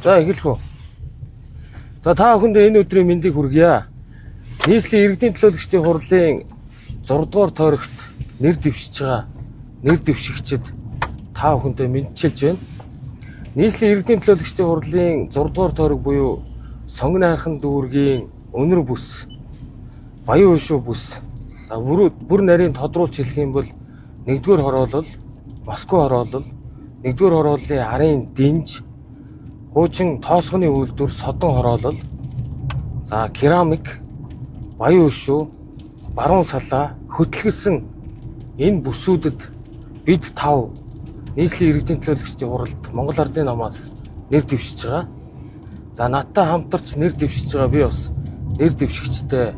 За эхэлэх үү. За та бүхэнд энэ өдрийн мэндийг хүргье. Нийслэлийн иргэдийн төлөөлөгчдийн хурлын 6 дугаар тойрогт нэр дэвшиж байгаа нэр дэвшигчид та бүхэндээ мэдчилж байна. Нийслэлийн иргэдийн төлөөлөгчдийн хурлын 6 дугаар тойрог буюу Сонгон хайрхан дүүргийн өнөр бүс, Баян уушуу бүс. За бүр нарийн тодруулж хэлэх юм бол 1-р хороолол, Москва хороолол, 1-р хорооллын арын динж, хуучин тоосгоны үйлдвэр содон хороолол, за керамик, Баян уушуу, баруун салаа хөтлөсөн энэ бүсүүдэд бид 5 нийслэлийн иргэдийн төлөөлөгчдийн хуралд Монгол Ардын намаас нэр дэвшиж байгаа. За надтай хамтарч нэр дэвшиж байгаа би бас нэр дэвшигчтэй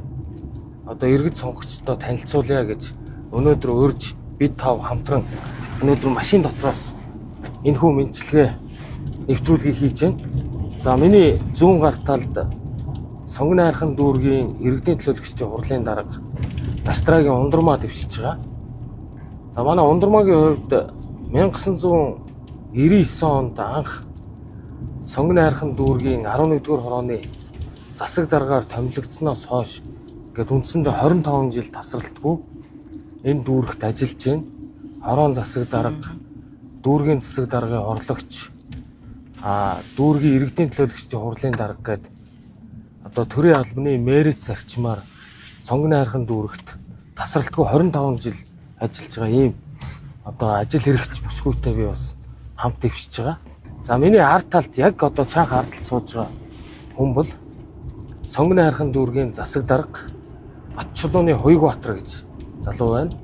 одоо иргэд сонгогчдоо танилцуулъя гэж өнөөдөр урьж бид 5 хамтран өнөөдөр машин дотроос энэхүү мэдлэгээ нэвтрүүлгийг хийж байна. За миний зүүн гар талд Сонгон хайрхан дүүргийн иргэдийн төлөөлөгчдийн хурлын дарга Дастрагийн ундрмаа дэвшиж байгаа. За манай ундрмаагийн хувьд 1999 онд анх Сонгон хайрхан дүүргийн 11-р хорооны засаг даргаар томилогдсноос хойш гээд үндсэндээ 25 жил тасралтгүй энэ дүүрэгт ажиллаж байна. Хороон засаг дарга, дүүргийн засаг даргын орлогч, дүүргийн иргэдийн төлөөлөгчдийн хурлын дарга гээд одоо төрийн албаны мэрит зарчмаар Сонгон хайрхан дүүрэгт тасралтгүй 25 жил ажиллаж байгаа ийм одоо ажил хэрэгч бүсгүйтэй би бас хамт дэвшиж байгаа. За миний ард талд яг одоо чанх ард талд сууж байгаа хүн бол Сонгон хайрхан дүүргийн засаг дарга Батчулууны Хуйгбаатар гэж залуу байна.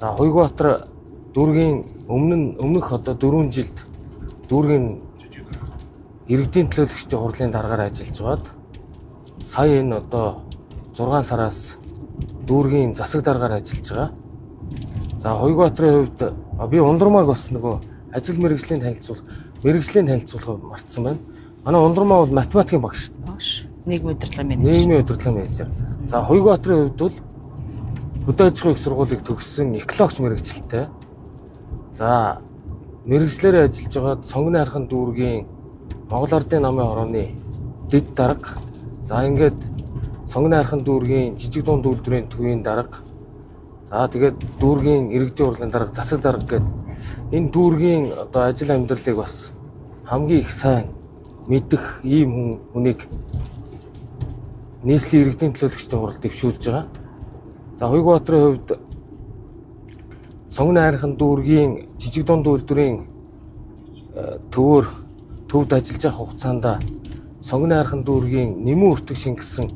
За Хуйгбаатар дүүргийн өмнөх одоо 4 жилд дүүргийн иргэдийн төлөөлөгчдийн хурлын даргаар ажиллаж байгаад сая энэ одоо 6 сараас дүүргийн засаг даргаар ажиллаж байгаа. За Хуйгбаатарын хувьд би ундрмааг бас нөгөө ажил мэргэжлийн танилцуулгыг мартсан байна. Манай ундрмаа бол математикийн багш. Нийгмийн удирдлагын менежер. За Хуйгбаатарын хувьд бол хөдөө аж ахуйн их сургуулийг төгссөн экологч мэргэжилтэй. За мэргэжлэрээ ажиллаж байгаад Сонгон хайрхан дүүргийн Монгол Ардын намын хорооны дэд дарга. За ингээд Сонгон хайрхан дүүргийн жижиг дунд үйлдвэрийн төвийн дарга. За тэгээд дүүргийн иргэдийн хурлын дарга, засаг дарга гэдэг энэ дүүргийн одоо ажил амьдралыг бас хамгийн их сайн мэдэх ийм хүнийг нийслэлийн иргэдийн төлөөлөгчдийн хурал дэвшүүлж байгаа. За Хуйгбаатарын хувьд Сонгон хайрхан дүүргийн жижиг дунд үйлдвэрийн төвд ажиллаж байгаа хугацаанд Сонгон хайрхан дүүргийн нэмэн өртөг шингэсэн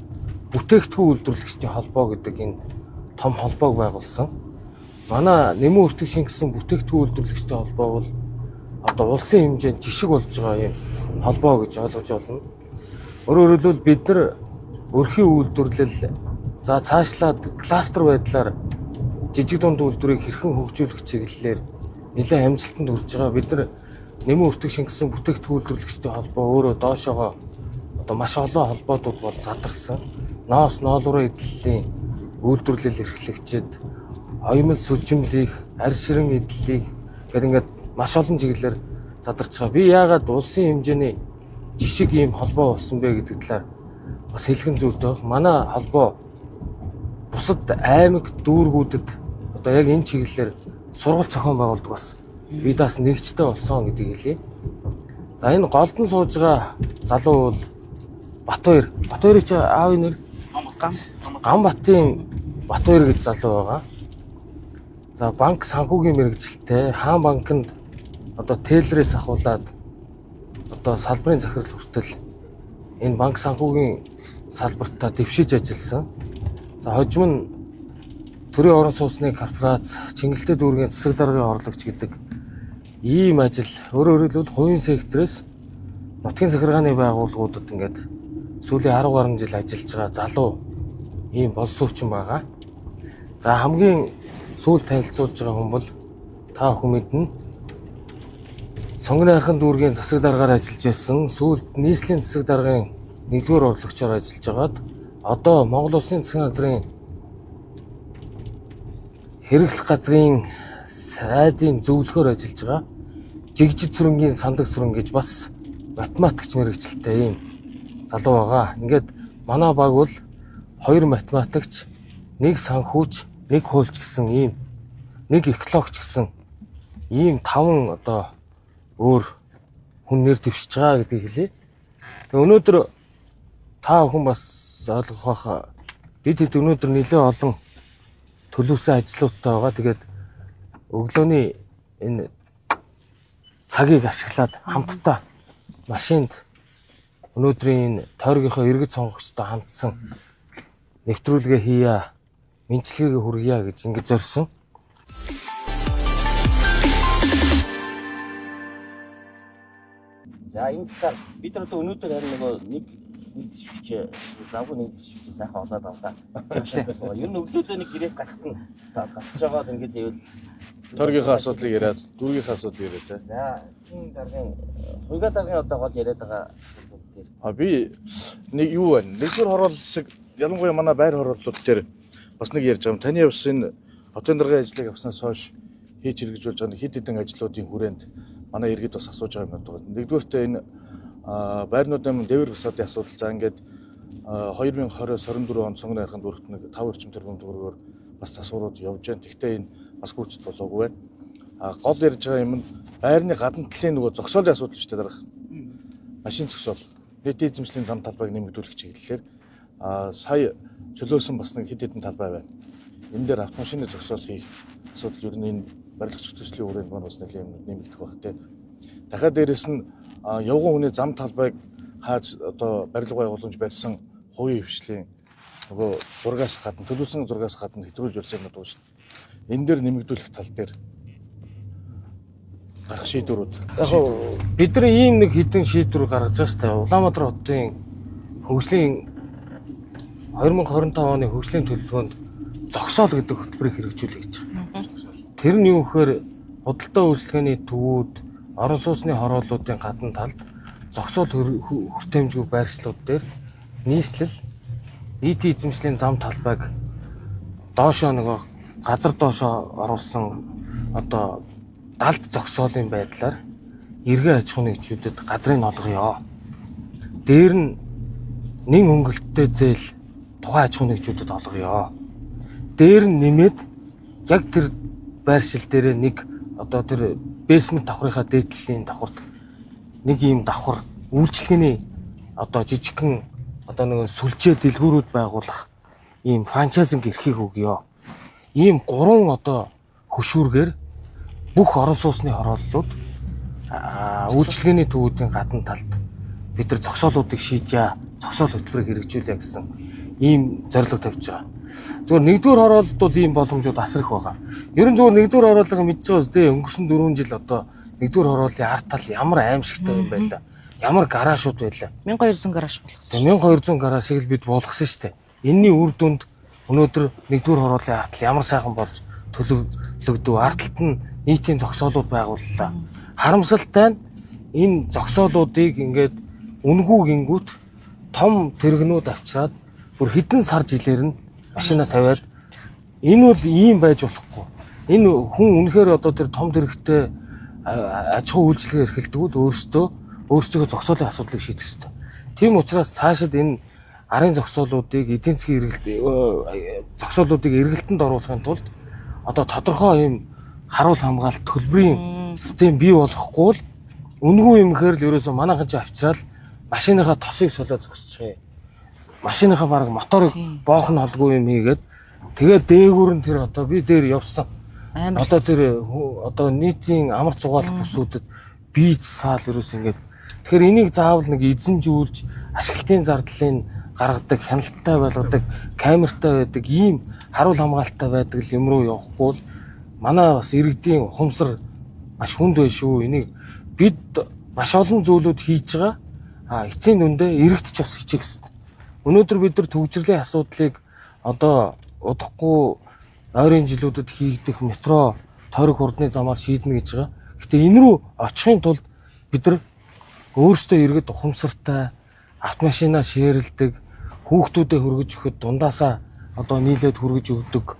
бүтээгдэхүүн үйлдвэрлэгчдийн холбоо гэдэг энэ том холбоог байгуулсан. Манай нэмэн өртөг шингэсэн бүтээгдэхүүн үйлдвэрлэгчдийн холбоо бол одоо улсын хэмжээнд жишг болж байгаа юм холбоо гэж ойлгож байна. Өөрөөр хэлбэл бид нар өрхийн үйлдвэрлэл за цаашлаад кластер байдлаар жижиг дунд үйлдвэрийг хэрхэн хөгжүүлэх чиглэлээр нэлээд амжилтанд хүрж байгаа. Бид нар нэмэн өртөг шингэсэн бүтээгдэхүүн үйлдвэрлэгчдийн холбоо өөрөө доошоогоо одоо маш олон холбоодууд бол задарсан. Ноолуурын эдлэлийн үйлдвэрлэл эрхлэгчид, оюмл сүлжимлийг, арь ширэн эдлэлийг гэдэг ингээд маш олон чиглэлээр задарч байгаа. Би яагаад улсын хэмжээний жишг ийм холбоо болсон бэ гэдэг талаар бас хэлхэн зүйтэй. Манай холбоо бусад аймаг дүүргүүдэд одоо яг энэ чиглэлээр сургалт зохион байгуулдаг бас бидаас нэгжтэй болсон гэдгийг хэлье. За энэ голдон сууж байгаа залуу бол Батбаяр. Батбаярыг чи аавын нэр Гамбатын Батбаяр гэж залуу байгаа. За банк санхүүгийн мэргэжилтэй Хаан банкнд одоо тейлрээс ахуулаад одоо салбарын захирал хүртэл энэ банк санхүүгийн салбартаа дэвшиж ажилласан. За хожим нь төрийн орон сууцны корпорац, Чингэлтэй дүүргийн засаг даргын орлогч гэдэг ийм ажил өөрөөр хэлбэл хувийн сектороос нутгийн захиргааны байгууллагуудад ингээд сүүлийн 10 гаруй жил ажиллаж байгаа залуу ийм боловсруучсан байгаа. За хамгийн сүүл танилцуулж байгаа хүн бол та бүхэн мэднэ. Сонгон хайрхан дүүргийн засаг даргаар ажиллаж байсан. Сүүлд нийслэлийн засаг даргын 1-р орлогчоор ажиллаж байгаад одоо Монгол Улсын засгийн газрын хэрэглэх газрын сайдын зөвлөхөөр ажиллаж байгаа. Жигжид сүрэнгийн сандаг сүрэн гэж бас математикч мэргэжилтэй ийм залуу байгаа. Ингээд манай баг бол 2 математикч, 1 санхүүч, 1 хуульч гэсэн ийм, 1 экологч гэсэн ийм 5 одоо өөр хүн нэр дэвшиж байгаа гэдгийг хэлье. Тэгээ өнөөдөр та бүхэн бас ойлгох байхаа бид хэд өнөөдөр нэлээд олон төлөвсөн ажлуудтай байгаа. Тэгээд өглөөний энэ цагийг ашиглаад хамтдаа машинд өнөөдрийн тойргийнхоо иргэд сонгогчтой хамтсан нэвтрүүлгээ хийя, мэдлэгээ хүргье гэж ингэж зорьсон. За энэ талаар бид нар өнөөдөр харин нэг дэвшигч завгүй нэг дэвшигч сайхан олоод авлаа. Ер нь өглөөдөө нэг гэрээс гарахт нь гасж байгаад ингэж ивэл торгийнхаа асуудлыг яриад, дүүргийнхаа асуудлыг яриад те. за энэ даргын хуйга даргын одоо гол яриад байгаа асуудлууд дээр Би нэг юу байна? Нэгдүгээр хороол хэсэг ялангуяа манай байр хорооллууд дээр бас нэг ярьж байгаа юм. Таны бас энэ хотын даргын ажлыг авснаас хойш хийж хэрэгжүүлж байгаа хэд хэдэн ажлуудын хүрээнд манай иргэд бас асууж байгаа юмнууд байна. Нэгдүгээртээ энэ байрнуудын дэвэр бусадын асуудал. За ингээд 2020-24 онд сонгоны хараханд бүрт нэг 5 орчим тэрбум төгрөгөөр бас засварууд явж байна. Тэгвэл энэ бас гүйцэд болоогүй байна. Гол ярьж байгаа юм нь байрны гадна талын нөгөө зогсоолын асуудал ч дээр гарах. Машин зогсоол, нийтийн эзэмшлийн зам талбайг нэмэгдүүлэх чиглэлээр сая чөлөөсөн бас нэг хэд хэдэн талбай байна. Энэ дээр автомашины зогсоол хийх асуудал ер нь энэ барилгач төслийн хүрээнд маань бас нэлээд юм нэмэгдэх байх те. Дахиад дээрэс нь явган хүний зам талбайг хааж одоо барилга байгууламж барьсан хувийн хвшлийн нөгөө зургаас гадна төлөвсөн зургаас гадна хэтрүүлж барьсан юм дуу шүү. Энэ дээр нэмэгдүүлэх тал дээр гарах шийдвэрүүд. Яг гоо бид нар ийм нэг хідэн шийдвэр гаргаж байгаа шүү дээ. Улаанбаатар хотын хөгжлийн 2025 оны хөгжлийн төлөвлөгөөнд зогсоол гэдэг хөтөлбөрийг хэрэгжүүлэх гэж байгаа. Тэр нь юу гэхээр худалдаа үйлчлэгээний төвүүд, орон сууцны хорооллуудын гадна талд зогсоол хүртээмжгүй байршлууд дээр нийслэл нийтийн эзэмшлийн зам талбайг доошоо нөгөө газар доошоо оруулсан одоо далд зогсоолын байдлаар эргэн аж ахуйн нэгжүүдэд газрыг олгоё. Дээр нь нэн хөнгөлөлттэй зээл тухайн аж ахуйн нэгжүүдэд олгоё. Дээр нь нэмээд яг тэр байршил дээр нэг одоо тэр бэсмент давхрынхаа дээдлийн давхарт нэг ийм давхар үйлчлэгээний одоо жижигхэн одоо нэг сүлжээ дэлгүүрүүд байгуулах ийм франчайзинг эрхийг өгье. Ийм 3 одоо хөшүүргээр бүх орон сууцны хорооллууд үйлчлэгээний төвүүдийн гадна талд бид нар зогсоолуудыг шийдье, зогсоол хөтөлбөрийг хэрэгжүүлье гэсэн ийм зорилго тавьж байгаа. Зүгээр нэгдүгээр хорооллууд бол ийм боломжууд асар их байгаа. Ер нь зүгээр нэгдүгээр хорооллыг мэдж байгаас дээ өнгөрсөн 4 жил одоо нэгдүгээр хорооллын арт тал ямар аимшигтай юм байлаа. Ямар гаражууд байлаа. 1200 гараж болгосон. Тэгээ 1200 гаражийг л бид болгосон шүү дээ. Энийний үр дүнд өнөөдөр нэгдүгээр хорооллын арт тал ямар сайхан болж төлөвлөгдөв. Арт талд нь нийтийн зогсоолууд байгууллаа. Харамсалтай нь энэ зогсоолуудыг ингээд үнгүй гингүүт том тэрэгнүүд авчираад бүр хэдэн сар жилээр нь машина тавиад энэ бол ийм байж болохгүй. Энэ хүн үнэхээр одоо тэр том тэрэгтэй аж ахуй үйлчлэгээ эрхэлдэг бол өөрсдөө зогсоолын асуудлыг шийдэх ёстой. Тийм учраас цаашид энэ арын зогсоолуудыг эдийн засгийн зогсоолуудыг эргэлтэнд оруулахын тулд одоо тодорхой ийм харуул хамгаалалт төлбөрийн систем бий болохгүй л үнгүй юм гэхээр л ерөөсөө манайхан ч авчраал машиныхаа тосыг солиод зогсчихъя. Машиныхаа бараг моторыг боох нь холгүй юм хийгээд тэгээд дээгүүр нь тэр одоо би дээр явсан. Одоо тэр одоо нийтийн амар цугаалах бүсүүдэд бийц саал ерөөс ингээд тэгэхээр энийг заавал нэг эзэнжүүлж ашиглалтын зардлыг гаргадаг, хяналттай байлгадаг, камертай байдаг, ийм харуул хамгаалалттай байдаг юм руу явахгүй л манай бас иргэдийн ухамсар маш хүнд байна шүү. Энийг бид маш олон зүйлүүд хийж байгаа. Эцсийн дүндээ иргэд ч бас хийчих гэсэн. Өнөөдөр бид нар төвжирлийн асуудлыг одоо удахгүй ойрын жилүүдэд хийгдэх метро тойрог хурдны замаар шийднэ гэж байгаа. Гэтэ энэ рүү очихын тулд бид нар өөрсдөө иргэд ухамсартай автомашинаа шеэрлдэг, хүүхдүүдэд хөргөж өгөхөд дундаасаа одоо нийлээд хөргөж өгдөг,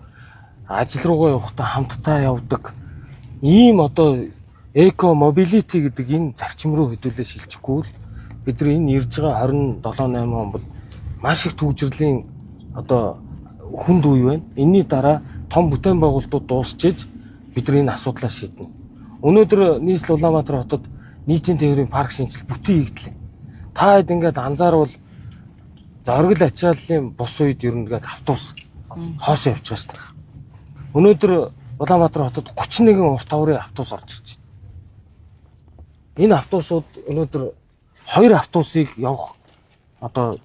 ажил руугаа явахдаа хамтдаа явдаг. Ийм одоо эко мобилити гэдэг энэ зарчим руу хөдөлөө шилжихгүй л бидний энэ ирж байгаа 27-8 он бол маш их төвжирлийн одоо хүнд үе байна. Энийний дараа том бүтээн байгуулалтууд дуусчиж бидний энэ асуудлаа шийднэ. Өнөөдөр нийслэл Улаанбаатар хотод нийтийн тээврийн парк шинжилэл бүтэн хийгдлээ. Та хэд ингээд анзаарвал зоргил ачааллын бус үед ер нь ингээд автобус хоос явж байгаа шүү дээ. Өнөөдөр Улаанбаатар хотод 31 урт таврын автобус орж ирж байна. Энэ автобусууд өнөөдөр 2 автобусыг явах одоо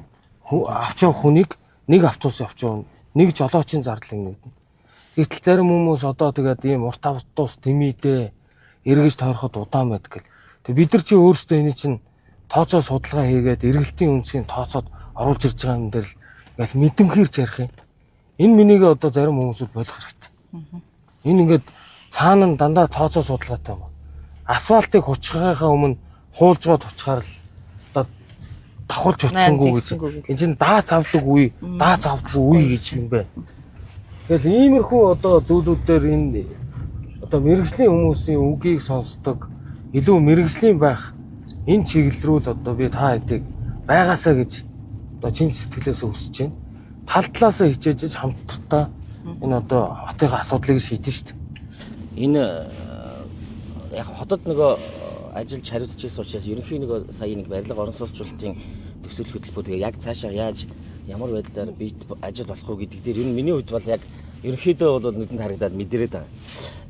авч явах хүнийг нэг автобус явж явна. Нэг жолоочийн зардлыг нэгдэнэ. Гэтэл зарим хүмүүс одоо тэгээд ийм урт автобус тэмийдээ эргэж тойроход удаан байдаг гэл. Тэг бид нар чи өөрсдөө энэ чинь тооцоо судалгаа хийгээд эргэлтийн үнцгийг тооцоод оруулж ирж байгаа юм дээр л ингээл мэдэмхэрж ярих юм. Энэ минийг одоо зарим хүмүүсүүд болох хэрэгтэй. Энэ ингээд цаана нь дандаа тооцоо судалгаатай юм. Асфалтыг хучхахаа өмнө хуулж гоод очихаар л одоо давхарч утсангүй гэж. Энэ чинь даац авдаг үе, даац авдаг үе гэж юм байна. Тэгэл иймэрхүү одоо зүйлүүдээр энэ одоо мэрэгжлийн хүмүүсийн үгийг сонсдог, илүү мэрэгжлийн байх энэ чиглэл рүү л одоо би та хэдийг байгаасаа гэж одоо чин сэтгэлээс өсөж байна. Тал талаасаа хичээж хамтдаа энэ одоо хотын асуудлыг шийдэн шүү дээ. Энэ яг хотод нөгөө ажиллаж хариуцж байсан учраас ерөнхийн нөгөө сая нэг барилга орон сууцчлалтын төсөөлөх хөтөлбөр тэгээ яг цаашаа яаж ямар байдлаар бийт ажил болох уу гэдэг дээр ер нь миний хувьд бол яг ерөнхийдөө бол нүдэнд харагдаад мэдрээд байгаа.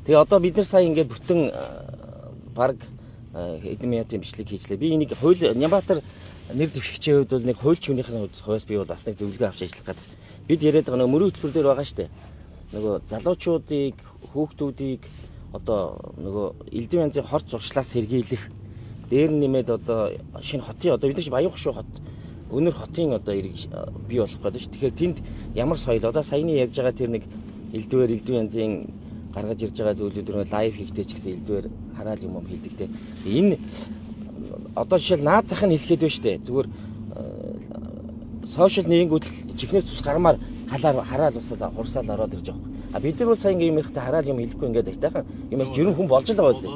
Тэгээ одоо бид нар сая ингээд бүтэн баг эдийн мяатын бичлэг хийжлээ. Би энийг хууль Нямбатар нэр дэвшигчийн хувьд бол нэг хуульч хүнийхээ хувьд би бол бас нэг зөвлөгөө авч ажиллах гэдэг. Бид яриад байгаа нөгөө мөрийн хөтөлбөр дээр байгаа шүү дээ. Нөгөө залуучуудыг, хүүхдүүдийг одоо нөгөө элдв янзын хорт зуршлаас сэргийлэх дээр нэмээд одоо шинэ хотын одоо бид нар Баян хошуу хот өнөр хотын одоо ирэг бий болох гэдэг шүү. Тэгэхээр тэнд ямар соёл одоо саяны ярьж байгаа тэр нэг элдвээр элдв янзын гаргаж ирж байгаа зүйлүүд лайв хийхдээ ч гэсэн элдвээр хараал юм хийдэг те. Энэ одоо жишээл наад зах нь хэлэхэд байна шүү дээ. Зүгээр сошиал нийгмүүд чихнээс тус гармаар хараал усаа хурсаал ороод ирж байгаа. А бид нар бол сая ингээм ихтэй хараал юм хэлэхгүй ингээд айтайхан юм яаж жирэн хүн болж л байгаа үстэй.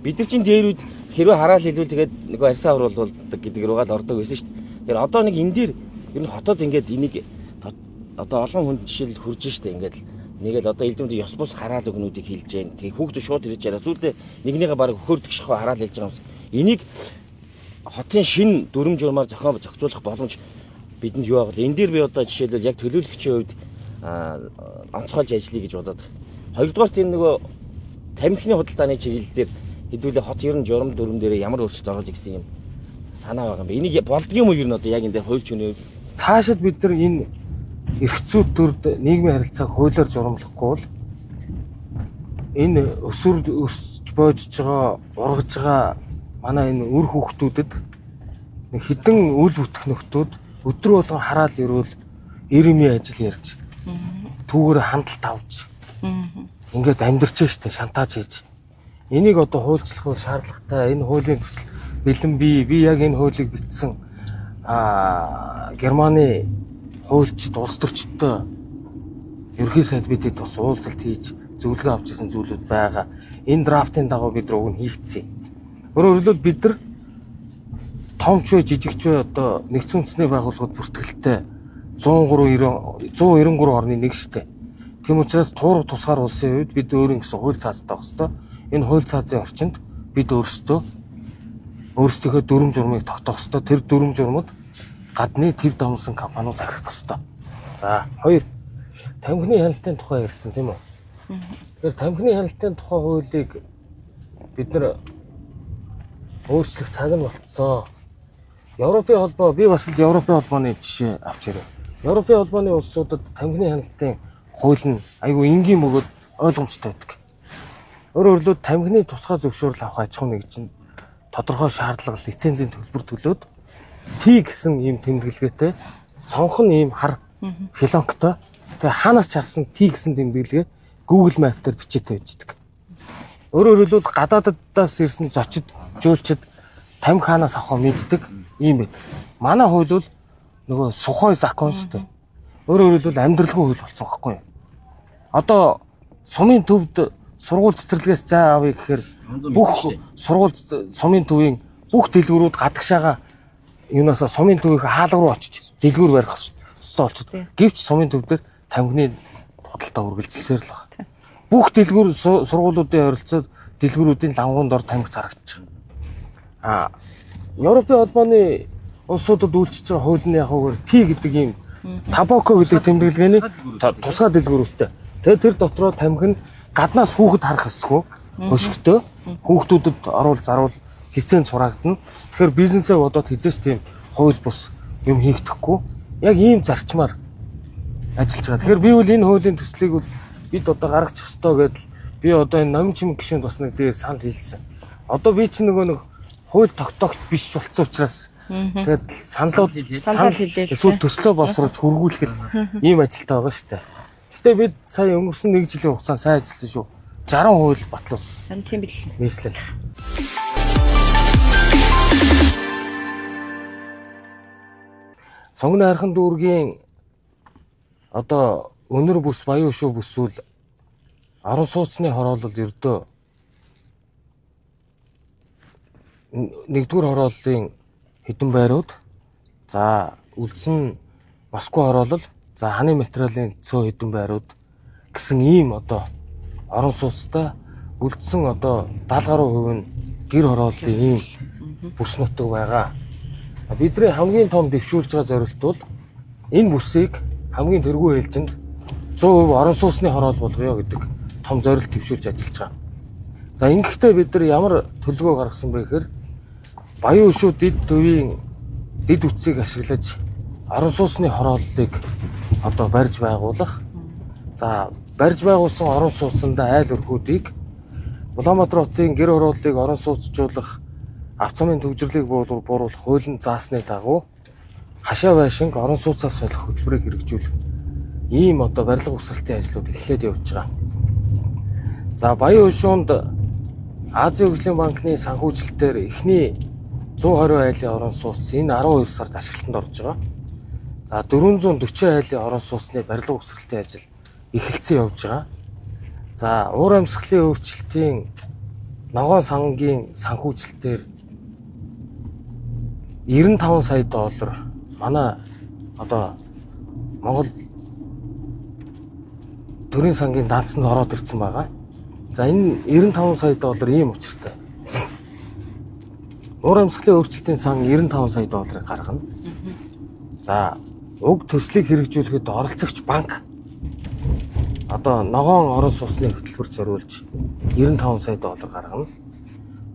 Бид нар чинь дээрүүд хэрвээ хараал хэлвэл тэгээд нөгөө арьсаа уруулдаг гэдэг рүүгээ л ордог байсан шүү дээ. Тэгэхээр одоо нэг энэ дээр ер нь хотод ингээд энийг одоо олон хүнд жишээл хурж штэ ингээд нэгэл одоо элдвэнд ёс бус хараал өгнүүдийг хэлж जैन. Тэгээ хүүхдүүд шууд ирж яриа. Зүйлдээ нэгнийгээ баг хөхөрдөг шахав хараал хэлж байгаа юмс. Энийг хотын шин дүрм журмаар зохицуулах боломж бидэнд юу байгаа вэ? Энэ дээр би одоо жишээлбэл яг төлөөлөгчийн хувьд онцгойлж ажиллая гэж бодоод. Хоёрдугаарт энэ нөгөө тамхины худалдааны чиглэл дээр хэдүүлээ хот ер нь журам дүрм дээр ямар өөрчлөлт оруулах гэсэн юм санаа байгаа юм бэ? Энийг болдгийм үү ер нь одоо яг энэ дээр хуульч хүний хувьд цаашид бид нар энэ эрх зүйн төрд нийгмийн харилцааг хуулиар журамлахгүй бол энэ өсөж боожж байгаа, ургаж байгаа манай энэ үр хүүхдүүдэд нэг хідэн үл бүтэх нөхдүүд өдөр болгон хараал ирвэл ирэмийн ажил ярьж түүгээр хандлт авч ингээд амьдрч штэ шантааж хийж энийг одоо хуульчлах шаардлагатай. Энэ хуулийн төсөл бэлэн би яг энэ хуулийг бичсэн Германы хуульчид улс төрчдөө ерхий сайд бидэд бас уулзалт хийж зөвлөгөө авч ирсэн зүйлүүд байгаа. Энэ драфтын дагуу бид рууг нь хийгдсэн. Өөрөөр хэлбэл бид нар томч вэ жижигч вэ одоо нэгдсэн үндэсний байгууллагууд бүртгэлтэй 193 орны нэг штэ. Тийм учраас туурах тусгаар улсын үед бид өөрийн гэсэн хууль цаазтай байх хэвээр. Энэ хууль цаазын орчинд бид өөрсдийнхөө дүрм журмыг тогтоох хэвээр. Тэр дүрм журмууд гадны төв дамсан компаниуд захирах хэвээр. За, 2 тамхины хяналтын тухай ярьсан тийм үү? Тэгэхээр тамхины хяналтын тухай хуулийг бид нар өөрчлөх цаг нь болцсон. Европын холбоо би бас л Европын холбооны жишээ авч ирээ. Европын холбооны улсуудад тамхины хяналтын хууль нь айгүй энгийн бөгөөд ойлгомжтой байдаг. Өөрөөр хэлбэл тамхины тусгай зөвшөөрөл авах аж ахуйн нэгжинд тодорхой шаардлага лицензийн төлбөр төлөөд Т гэсэн ийм тэмдэглэгээтэй цонхон ийм хар филонктой тэгээ хаанаас чарсан Т гэсэн тэмдэглэгээ Google Map дээр бичээтэй байждаг. Өөрөөр хэлбэл гадаадаас ирсэн зочид, жөөлчд тамхи хаанаас авах мэддэг ийм байд. Манай хууль бол нөгөө сухой закон шүү дээ. Өөрөөр хэлбэл амьдралгүй хууль болсон байхгүй юу? Одоо сумын төвд сургууль цэцэрлэгээс зай авъя гэхээр бүх сургууль сумын төвийн бүх дэлгүүрүүд гадагшаага юунасаа сумын төвийн хаалга руу очиж дэлгүүр барих ёстой болчиход. Гэвч сумын төв дээр тамхины худалдаа үргэлжилсээр л байна. Бүх дэлгүүр сургуулиудын ойролцоод дэлгүүрүүдийн лангуунд ор тамхи зарагдчих. Европын холбооны улсуудад үйлчилж байгаа хуулийн яг Т гэдэг ийм табако гэдэг тэмдэглэгээний тусгай дэлгүүрүүтэй. Тэгээд тэр дотроо тамхи нь гаднаас хүүхэд харах хэсгүү өшгтөө хүүхдүүдэд оруул заруул лиценз хураагдана. Тэгэхээр бизнесээ бодоод хизээч тийм хууль бус юм хийгдэхгүй. Яг ийм зарчмаар ажиллаж байгаа. Тэгэхээр би бол энэ хуулийн төслийг бол бид одоо гаргачих ёстой гэдэл би одоо энэ номын чимэг гишүүнд бас нэг дээр санал хэлсэн. Одоо би чи нөгөө нэг хууль тогтоогч биш болсон учраас тэгээд санал хэлээ. Эсвэл төслөө боловсруулж хургуулах ийм ажилтай байгаа шүү дээ. Гэтэ бид сая өнгөрсөн 1 жилийн хугацаанд сайн ажилласан шүү. 60 хууль батлуулсан. Тийм бил. Нийслэл. Сонгоны хархан дүүргийн одоо өнөр бүс баян шүү бүсүүл 10 сууцны хороолол ердөө нэгдүгээр хорооллын хэдэн байрууд за үлдсэн Москва хороолол за ханы материалын цөө хэдэн байрууд гэсэн ийм одоо орон сууцтай үлдсэн одоо 70 гаруй хувь нь гэр хорооллын ийм бүс нутаг байгаа. Бидний хамгийн том дэвшүүлж байгаа зорилт бол энэ бүсийг хамгийн тэргүй ээлжинд 100% орон сууцны хороол болгоё гэдэг том зорилт дэвшүүлж ажиллаж байгаа. За ингэхдээ бид нар ямар төлөвөө гаргасан бэ гэхээр баян өшөө дид төвийн дид үтсийг ашиглаж орон сууцны хорооллыг одоо барьж байгуулах. За барьж байгуулсан орон сууцанда айл өрхүүдийг Улаанбаатар хотын гэр хорооллыг орон сууцжуулах авто замын төвжирлийг бууруулах хуулийн заасны дагуу хашаа байшинг орон сууцаар солих хөтөлбөрийг хэрэгжүүлэх ийм одоо барилга угсралтын ажлууд эхлээд явж байгаа. За баян өшөөнд Азийн хөгжлийн банкны санхүүжилтээр эхний 120 айлын орон сууц энэ 12 сард ашиглалтанд орж байгаа. За 440 айлын орон сууцны барилга угсралтын ажил эхэлсэн явж байгаа. За уур амьсгалын өөрчлөлтийн ногоон сангийн санхүүжилтээр 95 сая доллар манай одоо Монгол төрийн сангийн даалсанд ороод ирсэн байгаа. За энэ 95 сая доллар ийм учиртай. Уур амьсгалын өөрчлөлтийн сан 95 сая долларыг гаргана. За уг төслийг хэрэгжүүлэхэд оролцогч банк одоо ногоон орон сууцны хөтөлбөрт зориулж 95 сая доллар гаргана.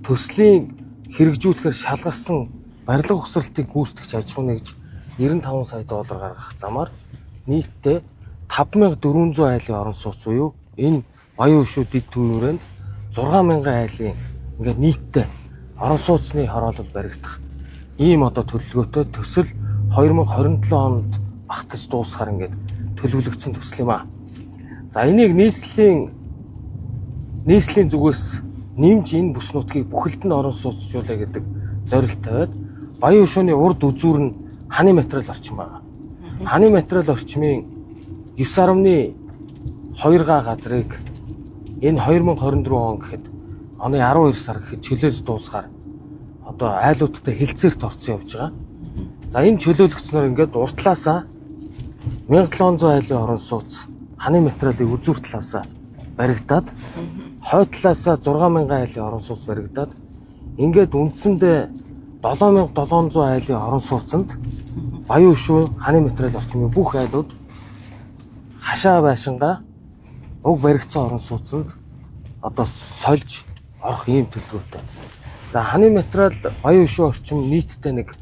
Төслийг хэрэгжүүлэхээр шалгарсан барилга угсралтыг гүйцэтгэж аж ахуй нэгж 95 сая доллар гаргах замаар нийтдээ 5400 айлын орон сууц буюу энэ баян өшөө дид төвөөрөнд 6000 айлын ингээд нийтдээ орон сууцны хороолол баригдах ийм одоо төлөвлөгөөтэй төсөл 2027 онд багтаж дуусахаар ингээд төлөвлөгдсөн төсөл юм аа. За энийг нийслэлийн зүгээс нэмж энэ бүс нутгийг бүхэлд нь орон сууцжуулаа гэдэг зорилт тавиад баян өшөөний урд үзүүр нь ханы материал орчин байгаа. Ханы материал орчмын 9.2 га газрыг энэ 2024 он гэхэд оны 12 сар гэхэд чөлөөж дуусгаар одоо айлуудтай хилцээрт орцсон явж байгаа. За энэ чөлөөлөгчнөр ингээд урд талаасаа 1700 айлын орон сууц ханы материалын үзүүр талаасаа баригдаад хойд талаасаа 6000 айлын орон сууц баригдаад ингээд үндсэндээ 7700 айлын орон сууцанд баян өшөө ханы материал орчмын бүх айлууд хашаа байшингаа уг баригдсан орон сууцанд одоо сольж орох ийм төлөвлөгөөтэй. За ханы материал баян өшөө орчим нийтдээ нэг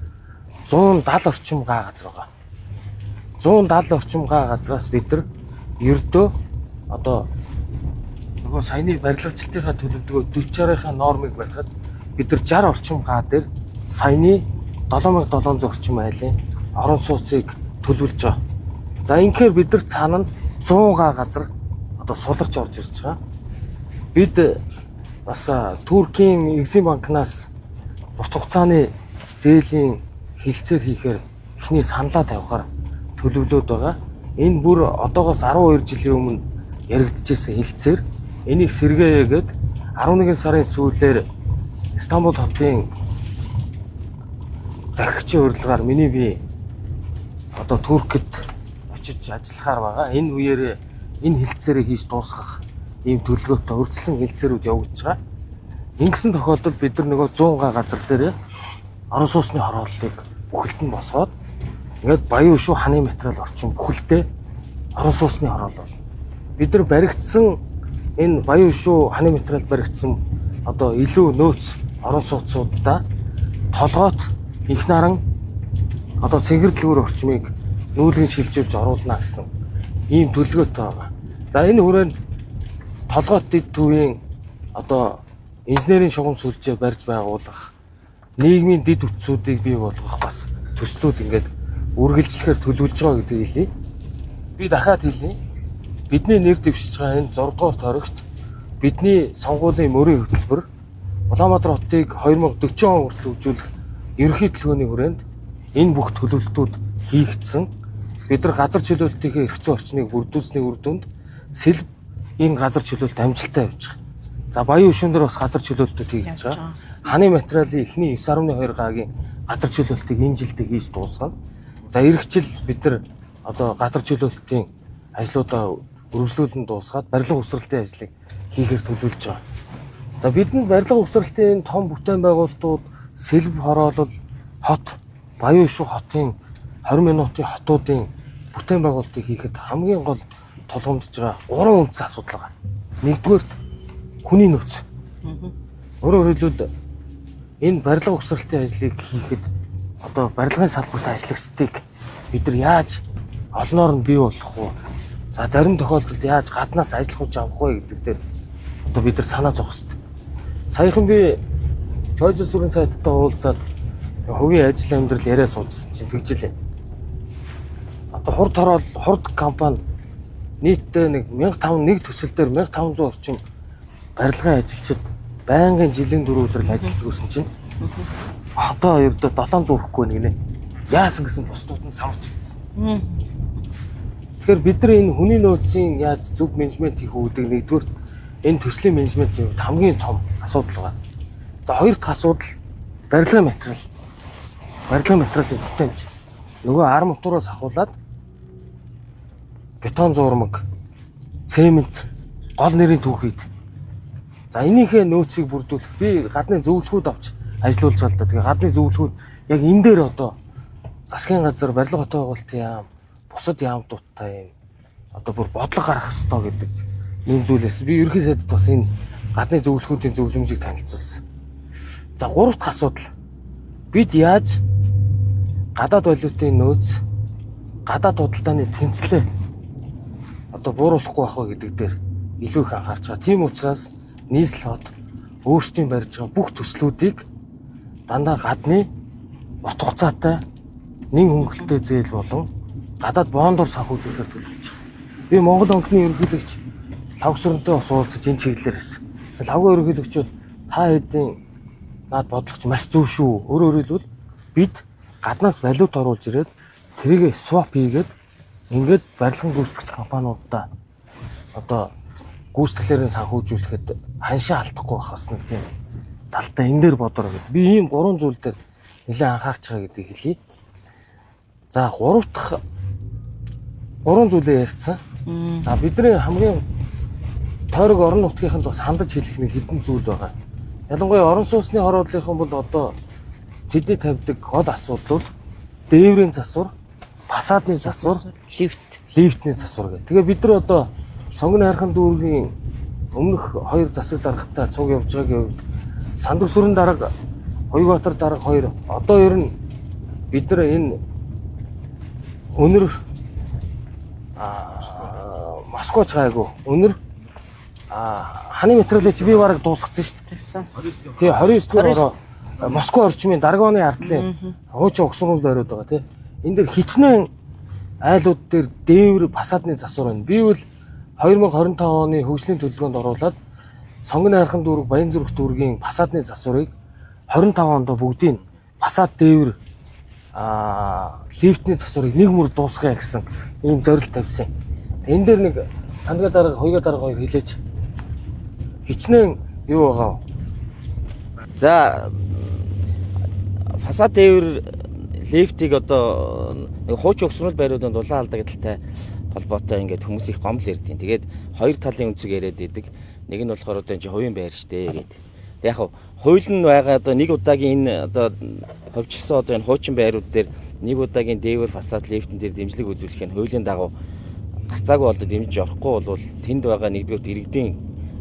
170 орчим га газар байгаа. 170 орчим га газраас бид нар ердөө одоо нөгөө саяны барилгачдынхаа төлөвлөгөө 40-аарынхаа нормыг барихад бид нар 60 орчим га дээр саяны 7700 орчим айлын орон сууцыг төлөвлөж байгаа. За инхээр бид нар цаана нь 100 га газар одоо сулгаж орж ирж байгаа. Бид бас Туркийн Экзим банкнаас урт хугацааны зээлийн хилцээр хийхээр эхний саналаа тавихаар төлөвлөд байгаа. Энэ бүр одоогоос 12 жилийн өмнө яригдчихсэн хилцээр энийг сэргээгээд 11 сарын сүүлээр Стамбул хотын захирагчийн урилгаар миний би одоо Туркэд очиж ажиллахаар байгаа. Энэ үеэрээ энэ хилцээрээ хийж дуусгах ийм төлөвлөгөөтэй урьдчилан хилцээрүүд явагдаж байгаа. Ингэсэн тохиолдолд бид нар нөгөө 100 газар дээр орон сууцны хорооллыг бүхэлд нь босгоод ингээд баян шүү ханы материал орчин бүхэлдээ орон сууцны хороол бол бид нар баригдсан энэ баян шүү ханы материал баригдсан одоо илүү нөөц орон сууцуудаа толгойт их наран одоо цэнгэр дэлгүүр орчмыг нүүлгэн шилжүүлж оруулна гэсэн ийм төлөвлөгөөтэй байгаа. За энэ хүрээнд толгойт дэд төвийн одоо инженерийн шугам сүлжээ барьж байгуулах, нийгмийн дэд үтсүүдийг бий болгох бас төслүүд ингээд үргэлжлэхээр төлөвлөж байгаа гэдгийг хэлье. Би дахиад хэлье. Бидний нэр дэвшиж байгаа энэ 6 дугаар хоригт бидний сонгуулийн мөрийн хөтөлбөр Улаанбаатар хотыг 2040 он хүртэл хөгжүүлэх ерөнхий төлөвлөгөөний хүрээнд энэ бүх төлөвлөлтүүд хийгдсэн. Бид нар газар чөлөөлтийнхээ эрх зүйн орчныг бүрдүүлсэний үр дүнд сэлб энэ газар чөлөөлөлт амжилттай явж байгаа. За баян өшүүн дээр бас газар чөлөөлтүүд хийгдэж байгаа. Ханы материалын эхний 9.2 га-гийн газар чөлөөлтийг энэ жилдээ хийж дуусгана. За эх жил бид нар одоо газар чөлөөлтийн ажлуудаа үргэлжлүүлэн дуусгаад барилга усралтын ажлыг хийхээр төлөвлөж байгаа. За бидэнд барилга усралтын том бүтээн байгуулалтууд сэлб хороолол хот баян өшөө хотын 20 минутын хотуудын бүтээн байгуулалтыг хийхэд хамгийн гол тулгамдж байгаа 3 үндсэн асуудал байгаа. Нэгдүгээр хүний нөөц. Өөрөөр хэлбэл энэ барилга усралтын ажлыг хийхэд одоо барилгын салбарт ажиллагчдыг бид нар яаж олноор нь бий болгох вэ? За зарим тохиолдолд яаж гаднаас ажил хүч авах вэ гэдэг дээр одоо бид нар санаа зовох хэрэгтэй. Саяхан би Жойж сүрэн сайттай уулзаад хувийн ажил амьдрал яриа суудсан чинь тэгжилээ. Одоо хурд компани нийтдээ нэг 1500 төсөл дээр 1500 орчим барилгын ажилчид байнгын жилийн 4 өдөр л ажиллаж өгсөн чинь одоо ердөө 700 хүрэхгүй нэг нэ. Яасан гэсэн бусдууд нь самарч ирсэн. Тэгэхээр бид нар энэ хүний нөөцийн яаж зөв менежмент хийх үүдийг нэгдүгээр энэ төслийн менежментийн хувьд хамгийн том асуудал байна. За хоёр дахь асуудал барилгын материал. Барилгын материалын бүтээмж. Нөгөө ар мотороос ахуулаад бетон зурмаг, цемент, гол нэрийн түүхийд. За энийхээ нөөцийг бүрдүүлэх би гадны зөвлөхүүд авч ажиллуулж байгаа л да. Тэгээ гадны зөвлөхүүд яг энэ дээр одоо засгийн газар барилга хотын байгуулалтын яам, бусад яамдуудтай юм одоо бүр бодлого гаргах ёстой гэдэг ийм зүйлээс би ерөнхий сайдд бас энэ гадны зөвлөхүүдийн зөвлөмжийг танилцуулсан. За гурав дахь асуудал бид яаж гадаад валютын нөөц, гадаад худалдааны тэнцлээ одоо бууруулахгүй байх вэ гэдэг дээр илүү их анхаарч байгаа. Тийм учраас нийслэл хот өөрсдийн барьж байгаа бүх төслүүдийг дандаа гадны урт хугацаатай нэн хөнгөлтэй зээл болон гадаад бондор санхүүжүүлэхээр төлөвлөж байгаа. Би Монгол банкны ерөнхийлөгч Лавгсүрэнтэй бас уулзаж энэ чиглэлээр хэлсэн. Лавгийн ерөнхийлөгч бол та хэдийн наад бодлогоч маш зөв шүү. Өөрөөр хэлбэл бид гаднаас валют оруулж ирээд тэрийг swap хийгээд ингээд барилгын гүйцэтгэгч компаниудаа одоо гүйцэтгэлээрээ санхүүжүүлэхэд ханшаа алдахгүй байх бас нэг тийм талтай энэ дээр бодороо гэдэг. Би ийм гурван зүйл дээр нэлээд анхаарч байгаа гэдгийг хэлье. За гурав дахь гурван зүйлээ ярьсан. За бидний хамгийн тойрог орон нутгийнханд бас хандаж хэлэх нэг хэдэн зүйл байгаа. Ялангуяа орон сууцны хорооллынхан бол одоо тэдний тавьдаг гол асуудал бол дээврийн засвар, фасадны засвар, лифтний засвар гэх. Тэгээ бид нар одоо Сонгон хайрхан дүүргийн өмнөх хоёр засаг даргатай цуг явж байгаагийн үед Сандвсүрэн дарга, Хоёбаатар дарга хоёр одоо ер нь бид нар энэ өнөр Москвач гайгүй өнөр ханы материалыг чи би бараг дуусгацсан шүү дээ. Тий 29 дугаар Москва орчмын даргааны ардлын хуучин угсрал бариуд байгаа тий. Энд дэр хичнээн айлууд дээр дээвэр фасадны засвар байна. Би бол 2025 оны хөгжлийн төлөвлөгөөнд оруулаад Сонгон хайрхан дүүрэг, Баянзүрх дүүргийн фасадны засварыг 25 онд бүгдийн фасад дээвэр лифтний засварыг нэг мөр дуусгая гэсэн ийм зорилт тавьсан. Энэ дээр нэг сандгаа дарга, хоёроо дарга хоёр хэлээч. Хичнээн юу байгаа вэ? За фасад дээвэр лифтийг одоо нэг хуучин өгсрөл байруудын дулаан алдаг талтай холбоотой ингээд хүмүүс их гомдол ярьдیں۔ Тэгээд хоёр талын өнцөг яриад идэг. Нэг нь болохоор одоо энэ хувийн байр штэ гэдэг. Яг хууль нь байгаа одоо нэг удаагийн энэ одоо ховчлсон одоо энэ хуучин байрууд дээр нэг удаагийн дээвэр фасад лифтэн дээр дэмжлэг үзүүлэх нь хуулийн дагуу гарцаагүй болдог дэмжиж орохгүй бол тэнд байгаа нэгдүгээр иргэдийн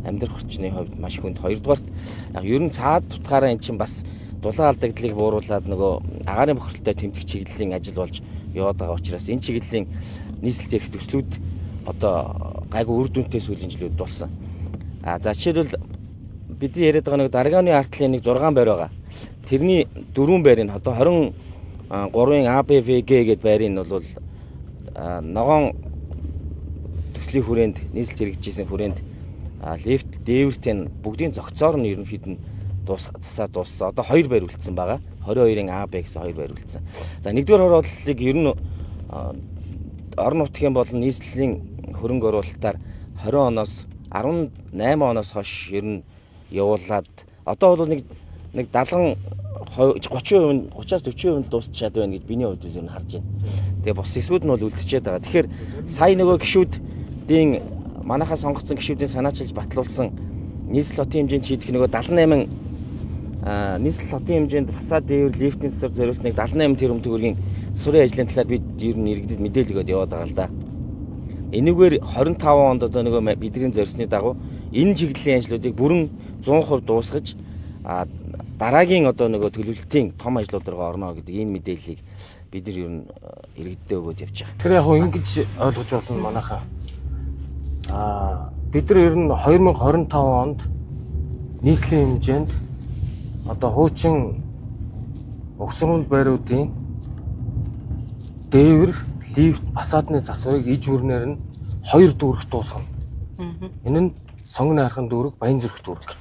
амьдрах орчны хувьд маш хүнд, хоёрдугаарт яг ер нь цаад тутгаараа эн чинь бас дулаан алдагдлыг бууруулад нөгөө агаарын бохирдолтой тэмцэх чиглэлийн ажил болж яваад байгаа учраас энэ чиглэлийн нийслэлт эрх төслүүд одоо гайгүй үр дүнтэй сүүлийн жилүүд болсон. За жишээлбэл бидний яриад байгаа нэг Даргааны артлын нэг 6 байр байгаа. Тэрний 4 байрын одоо 23-ын ABVG гэдэг байрын нь бол ногоон төслийн хүрээнд нийслэлт хэрэгжижсэн хүрээнд лифт дээвэртэн бүгдийн зогцоор нь ерөнхийд нь засаад дууссан. Одоо 2 байр үлдсэн байгаа. 22-ын AB гэсэн 2 байр үлдсэн. За нэгдүгээр хорооллыг ер нь орон нутгийн болон нийслэлийн хөрөнгө оруулалтаар 20 оноос 18 оноос хойш ер нь явуулаад одоо бол нэг 70 30%, 30-аас 40% нь дуусч чад байна гэж биний хувьд ер нь харж байна. Тэгээ бос хэсгүүд нь бол үлдчихэд байгаа. Тэгэхээр сая нөгөө гишүүдийн манайхаа сонгогдсон гишүүдийн санаачилж батлуулсан нийслэл хотын хэмжээнд шийдэх нөгөө 78 нийслэл хотын хэмжээнд фасад дээвэр лифтийн засвар зориулт нэг 78 тэрбум төгрөгийн засварын ажлын талаар бид ер нь иргэдэд мэдээлэл өгөөд яваад байгаа л да. Энэгээр 25 онд одоо нөгөө бидний зорьсны дагуу энэ чиглэлийн ажлуудыг бүрэн 100% дуусгаж дараагийн одоо нөгөө төлөвлөлтийн том ажлууд руу орно гэдэг энэ мэдээллийг бид нар ер нь иргэдэд өгөөд явж байгаа. Тэр яг ингэж ойлгож болно манайхаа. Бид нар ер нь 2025 онд нийслэлийн хэмжээнд одоо хуучин угсрал байруудын дээвэр, лифт, фасадны засварыг иж мөрнөр нь 2 дүүрэг дуусгана. Энэ нь сонгоны хархан дүүрэг, баян зүрх дүүрэг.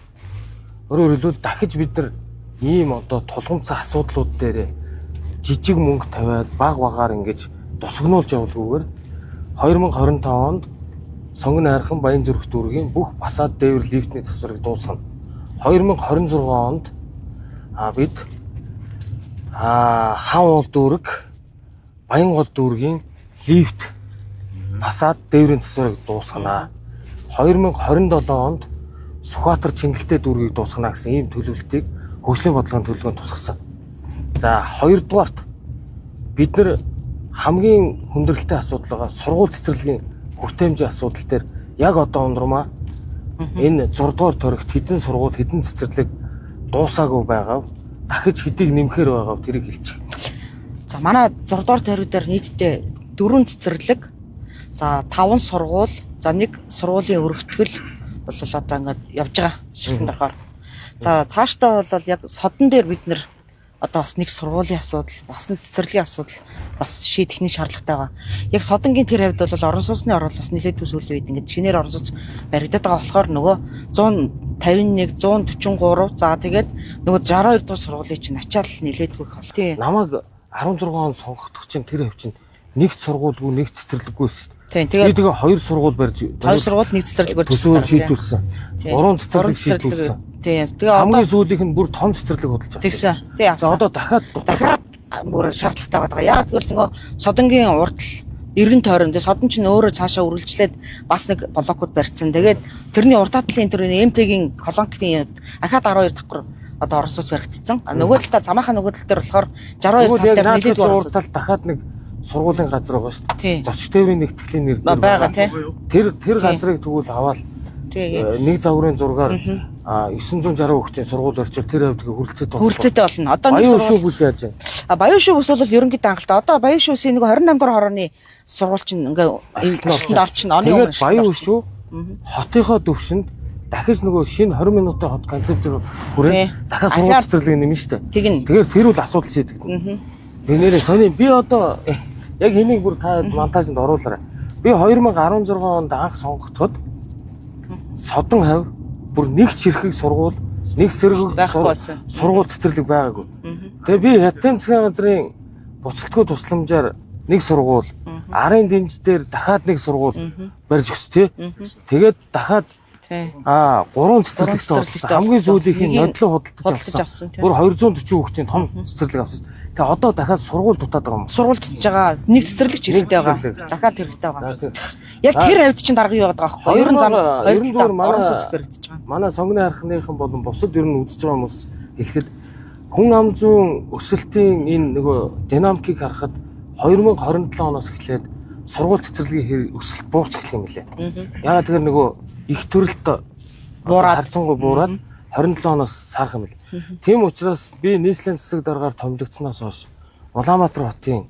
Өөрөөр хэлбэл дахиж бид нар ийм одоо тулгымцсан асуудлууд дээр жижиг мөнгө тавиад багаар ингэж тусгнуулж явуулгүйгээр 2025 онд сонгоны хархан баян зүрх дүүргийн бүх фасад дээвэр лифтний засварыг дуусгана. 2026 онд бид хаан уул дүүрэг, баян гол дүүргийн лифт, фасад дээврийн засварыг дуусгана. 2027 онд Сүхбаатар Чингэлтэй дүүргийг дуусгана гэсэн ийм төлөвлөлтийг хөгжлийн бодлогын төлөвлөгөөнд тусгасан. За хоёрдугаарт бид нар хамгийн хүндрэлтэй асуудал байгаа сургууль цэцэрлэгийн хүртээмжийн асуудал дээр яг одоо ундрмаа энэ 6 дугаар төрөгт хэдэн сургууль, хэдэн цэцэрлэг дуусаагүй байгаа. Дахиж хэдийг нэмэхээр байгаа тэрийг хэлчих. За манай 6 дугаар тойрог дээр нийтдээ 4 цэцэрлэг, за 5 сургууль, за 1 сургуулийн өргөтгөл бол одоо ингээд явж байгаа шилхэн дорхоор. За цаашдаа бол яг содон дээр бид нэр одоо бас 1 сургуулийн асуудал, бас 1 цэцэрлэгийн асуудал бас шийдэх нь шаардлагатай байгаа. Яг содонгийн тэр хавьд бол орон сууцны орол бас нэлээд төсөөлөл үед ингээд шинээр орон сууц баригдаад байгаа болохоор нөгөө 151, 143, за тэгээд нөгөө 62 дугаар сургуулийн чинь ачаал нэлээд бүх бол. Намайг 16 он сонгогдох чинь тэр хав чинь 1 сургуулгүй, 1 цэцэрлэггүй шүү дээ. Тийм тэгээд 2 сургууль барьж 2 сургууль 1 цэцэрлэг барьж төсөөлөл шийдүүлсэн. 3 цэцэрлэг шийдүүлсэн. Тийм. Тэгээ хамгийн сүүлийнх нь бүр том цэцэрлэг худалж авсан. Тэгсэн. Тийм авсан. Одоо дахиад бүр шаардлагатай байгаа. Яг тэгвэл нөгөө содонгийн урдл эргэн тойрон тэгээ содон чинь өөрөө цаашаа үргэлжлээд бас 1 блокууд барьсан. Тэгээд тэрний урт татлын тэр МТ-гийн колонкийн ахаад 12 давхар одоо орон сууц баригдсан. Нөгөө талдаа замаахан нөгөө тал дээр болохоор 62 тал дээр нэлээд урт тал дахиад 1 сургуулийн газар байгаа шүү дээ. Зочд тээврийн нэгтгэлийн нэр дээр байгаа тий. Тэр газрыг тэгвэл аваад нэг загварын зургаар 960 хүүхдийн сургууль орчил тэр хавьд хүрэлцээтэй болно. Одоо нэг баян шүү бүс яаж байна? Баян шүү бүс бол ерөнхийдөө хангалттай. Одоо баян шүүсийн нэг 28 дугаар хорооны сургууль чинь ингээ ашиглалтанд орчин оны өмнө баян шүү хотынхоо төвшөнд дахиж нөгөө шинэ 20 минутын хот концепцээр хүрээ дахиад сургууль цэцэрлэг нэмнэ шүү дээ. Тэгэхээр тэр бол асуудал шийдэгдэнэ. Би нэрээ сони би одоо яг энийг бүр та монтажинд оруулаарай. Би 2016 онд анх сонгогдоход содон хав бүр 1 чирхэг сургууль, 1 зэрэг сургууль цэцэрлэг байгаагүй. Тэгээ би хятадын засгийн газрын буцалтгүй тусламжаар 1 сургууль, арын дэнж дээр дахиад 1 сургууль барьж өгс тээ. Тэгээд дахиад 3 цэцэрлэгтэй болсон. Хамгийн сүүлийнх нь нодлон худалдаж авсан. Бүр 240 хүүхдийн том цэцэрлэг авсан. Тэгээ одоо дахиад сургууль дутаад байгаа юм. Сургууль тутаж байгаа нэг цэцэрлэгч хэрэгтэй байгаа. Дахиад хэрэгтэй байгаа. Яг тэр хавьд чинь дарга юу байгаа байхгүй. Ер нь зам хоёр талаар орон сууц хэрэгдэж байгаа. Манай сонгоны харахныхан болон бусад ер нь үзэж байгаа хүмүүс хэлэхэд хүн ам зүйн өсөлтийн энэ нөгөө динамикийг харахад 2027 оноос эхлээд сургууль цэцэрлэгийн өсөлт буурч эхлэх юм лээ. Ягаад тэгэхээр нөгөө их төрөлт харцангуй буураад 27 оноос сарах юм лээ. Тийм учраас би нийслэлийн засаг даргаар томилогдсноос хойш Улаанбаатар хотын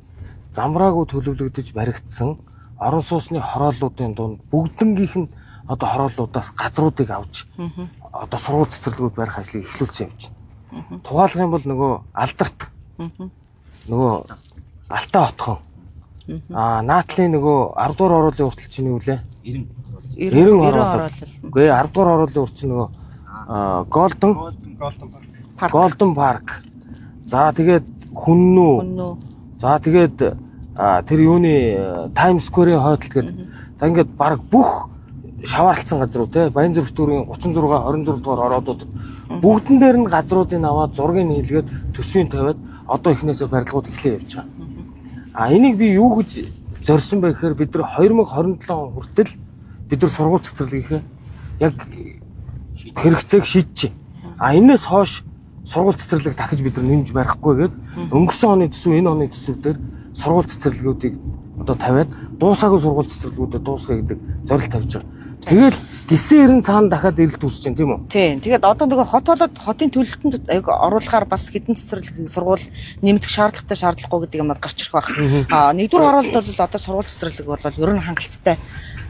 замбраагүй төлөвлөгдөж баригдсан орон сууцны хорооллуудын дунд бүгднгийнх нь одоо хорооллуудаас газруудыг авч одоо сургууль цэцэрлэгүүд барих ажлыг эхлүүлсэн юм чинь. Тухайлах юм бол нөгөө алдарт нөгөө Алтай хотхон наатлын нөгөө 10 дугаар хорооллын уртл чинь юу лээ? 90 хороолол. Үгүй 10 дугаар хорооллын урт чинь нөгөө Golden Park. За тэгээд хүннүү. За тэгээд тэр юуны Times Square-ийн хойдол гэдэг. За ингээд баг бүх шаваарлцсан газрууд те Баян зүрх дүүргийн 36 26 дугаар ороодууд бүгдэн дээр нь газруудыг аваад зургийг хийлгээд төсвийн тавиад одоо эхнээсээ барилгууд эхлэе явж байгаа. Энийг би юу гэж зорьсон бэ гэхээр бид нар 2027 он хүртэл бид нар сургууль цэцэрлэгийнхээ яг хэрэгцээг шийдчихэ. Энэс хойш сургууль цэцэрлэг дахиж бид нар нэмж барихгүй гээд өнгөрсөн оны төсөв энэ оны төсөв дээр сургууль цэцэрлэгүүдийг одоо тавиад дуусаагүй сургууль цэцэрлэгүүдэд дуусгая гэдэг зорилт тавьж байгаа. Тэгэл гисэн эрен цаана дахиад эрэлт үүсэж байна тийм үү? Тийм. Тэгээд одоо нөгөө хот болоод хотын төлөлтөнд оруулахаар бас хэдэн цэцэрлэг сургууль нэмэгдэх шаардлагатай шаардлагагүй гэдэг юм гарч ирэх байх. Нэгдүгээр оролт бол одоо сургууль цэцэрлэг бол ер нь хангалттай.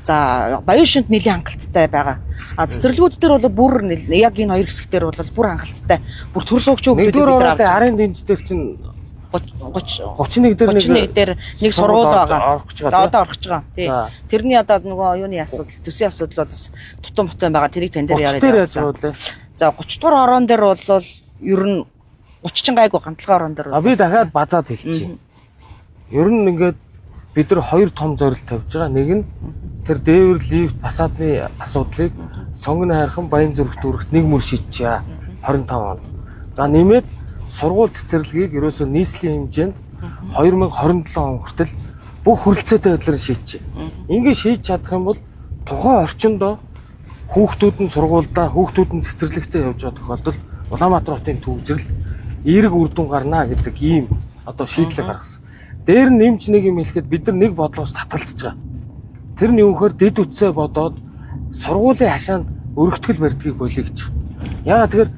За баян шинт нэлийн хангалттай байгаа. Цэцэрлэгүүд дээр бол бүр яг энэ хоёр хэсэг дээр бол бүр хангалттай. Бүр төр суугч хүүхдүүд бид нар авч. Арын дэнж дээр чинь 31 дээр нэг сургууль байгаа. Одоо орох гэж байгаа. Тий. Тэрний одоо нөгөө юуны асуудал, төсвийн асуудал бол бас тутам хотон байгаа. Тэрийг тань дээр яриад байгаа. За 30 дугаар хорон дээр бол ер нь 30 чин гайгүй ганцлагын хорон дээр. Би дахиад базаад хэлчихье. Ер нь ингээд бид нар хоёр том зорилт тавьж байгаа. Нэг нь тэр дээвэр лифт фасадны асуудлыг сонгоны хайрхан Баян зүрх дүүрэгт нэг мөр шийдчихье 25 онд. За нэмээд сургууль цэцэрлэгийг ерөөсөө нийслэлийн хэмжээнд 2027 он хүртэл бүх хүрэлцээтэй байдлаар шийдчихье. Ингээд шийдэж чадах юм бол тухайн орчиндөө хүүхдүүд нь сургуульдаа хүүхдүүд нь цэцэрлэгтээ явж байгаа тохиолдолд Улаанбаатар хотын төвжирэл эерэг үр дүн гарна гэдэг ийм одоо шийдлийг гаргасан. Дээр нь нэмж нэг юм хэлэхэд бид нар нэг бодлогоос татгалзаж байгаа. Тэр нь юу гэхээр дэд үтсээ бодоод сургуулийн хашаанд өргөтгөл барьдгийг болиё гэж. Яагаад тэгэхээр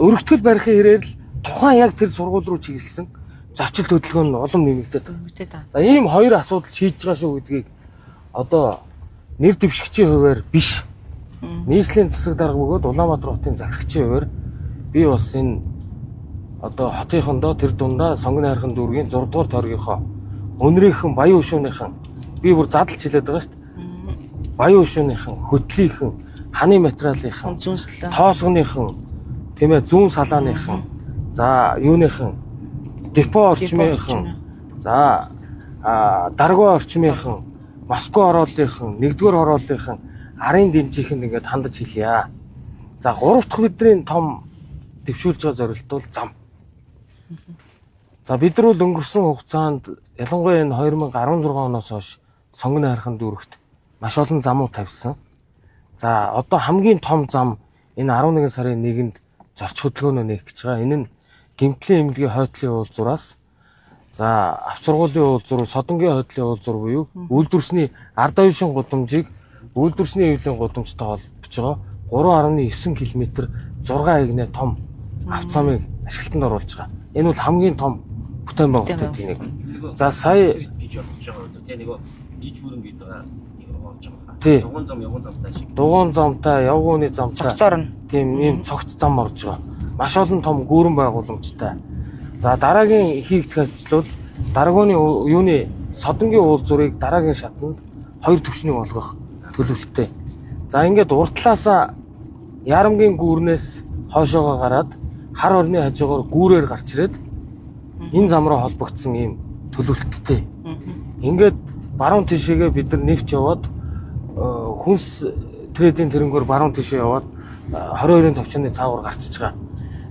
өргөтгөл барихын хэрээр л тухайн яг тэр сургууль руу чиглэсэн зочил хөдөлгөөн нь улам нэмэгдээд байна. За ийм хоёр асуудал шийдэж байгаа шүү гэдгийг одоо нэр дэвшигчийн хувьар биш. Нийслэлийн засаг дарга бөгөөд Улаанбаатар хотын захирагчийн хувьар би бас энэ одоо хотынхондоо тэр дундаа сонгоны хайрхан дүүргийн 6 дугаар тойргийнхоо өнрийнхэн баян өшөөнийхэн би бүр задлж хэлээд байгаа шүү дээ. Баян өшөөнийхэн, хөтлийнхэн, ханы материалынхан, тоосгоныхэн, тийм ээ зүүн салааныхан, за юуныхан, депо орчмынхан, за даргуй орчмынхан, Москва хорооллынхан, нэгдүгээр хорооллынхан, арын дэмжийнхэнд ингээд хандаж хэлье. За 3 дахь бидний том дэвшүүлж байгаа зорилт бол зам. За бид нар бол өнгөрсөн хугацаанд ялангуяа энэ 2016 оноос хойш сонгоны хайрхан дүүрэгт маш олон замууд тавьсан. За одоо хамгийн том зам энэ 11 сарын 1-нд зорч хөдөлгөөнөө нээх гэж байгаа. Энэ нь гэмтлийн эмнэлгийн хойдлын уулзуураас за авч сургуулийн уулзуур, содонгийн хойдлын уулзуур буюу үйлдвэрсний ард оюушин гудамжийг үйлдвэрсний хэвлэлийн гудамжтай холбож байгаа 3.9 км 6 эгнээ том авцамыг ашиглалтанд оруулж байгаа. Энэ бол хамгийн том бүтээн байгуулалтын нэг. За сая гэж бодож байгаа үү? Тэгээ нөгөө ийж бүрэн гэдэг байгаа орж байгаа. Дугуун зам, явган замтай шиг. Дугуун замтай, явгууны замтай. Цогцоор нь. Тийм ийм цогц зам орж байгаа. Маш олон том гүүрэн байгууламжтай. За дараагийн хийгдэх ажил бол даргууны юуны содонгийн уулзуурыг дараагийн шатанд 2 төвчнийг болгох төлөвлөлттэй. За ингээд уртлаасаа ярамгийн гүүрнээс хойшоогоо гараад хар орны хажуугаар гүүрээр гарч ирээд энэ зам руу холбогдсон ийм төлөвлөлттэй. Ингээд баруун тишээгээ бид нар нэвч яваад хүнс трейдинг тэрнгөөр баруун тишээ яваад 22-ын төвчны цаагаар гарчиж байгаа.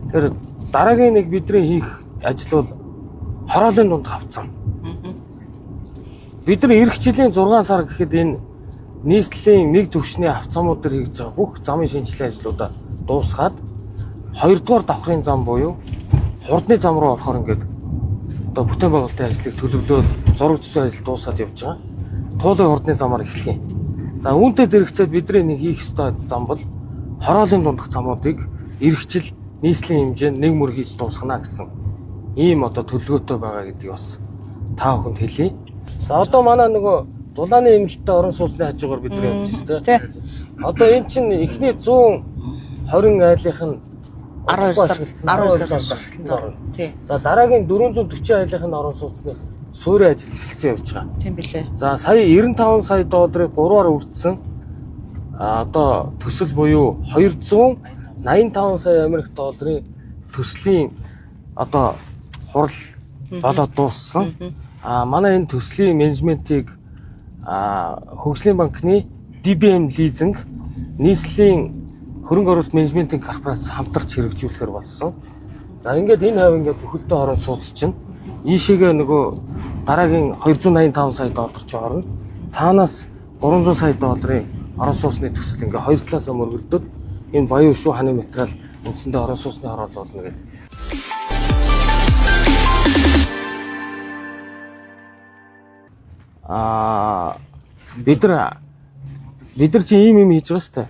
Тэгэхээр дараагийн нэг бидний хийх ажил бол хороолын дунд хавцсан. Бид нар эх жилийн 6 сар гэхэд энэ нийслэлийн нэг төвшний авцамууд төр хийж байгаа бүх замын шинжилгээ ажлуудаа дуусгаад 2 дугаар давхрын зам буюу хурдны зам руу орохоор ингээд одоо бүтээн байгуулалтын ажлыг төлөвлөөд зураг зүйн ажил дуусаад явж байгаа. Туулын хурдны замаар эхлэх юм. За үүнтэй зэрэгцээд бидний нэг хийх ёстой зам бол хороолын дундх замуудыг эх жил нийслэлийн хэмжээнд нэг мөр хийж дуусгана гэсэн ийм одоо төлөвлөгөөтэй байгаа гэдгийг бас та бүхэнд хэлье. За одоо манай нөгөө дулааны эмнэлттэй орон сууцны хажуугаар бид нар явж байна шүү дээ. Одоо эн чинь эхний 120 айлынх нь 12 сар. Тий. За дараагийн 440 айлынх нь орон сууцны суурин ажил эхэлсэн явж байгаа. Тийм билээ. За сая 95 сая долларыг 3-аар үрдсэн одоо төсөл буюу 285 сая Америк долларын төслийн одоо хурал болоод дууссан. Манай энэ төслийн менежментийг Хөгжлийн банкны DBM лизинг нийслэлийн хөрөнгө оруулалт менежментийн корпорац хамтарч хэрэгжүүлэхээр болсон. За ингээд энэ хавь ингээд бүхэлдээ орон сууц чинь ийшээгээ нөгөө дараагийн 285 сая доллар ч орно. Цаанаас 300 сая долларын орон сууцны төсөл ингээд хоёр талаасаа мөргөлдөд энэ баян шүү ханы материал үндсэндээ орон сууцны хороол болно гэдэг. Бид нар чи ийм хийж байгаа сте.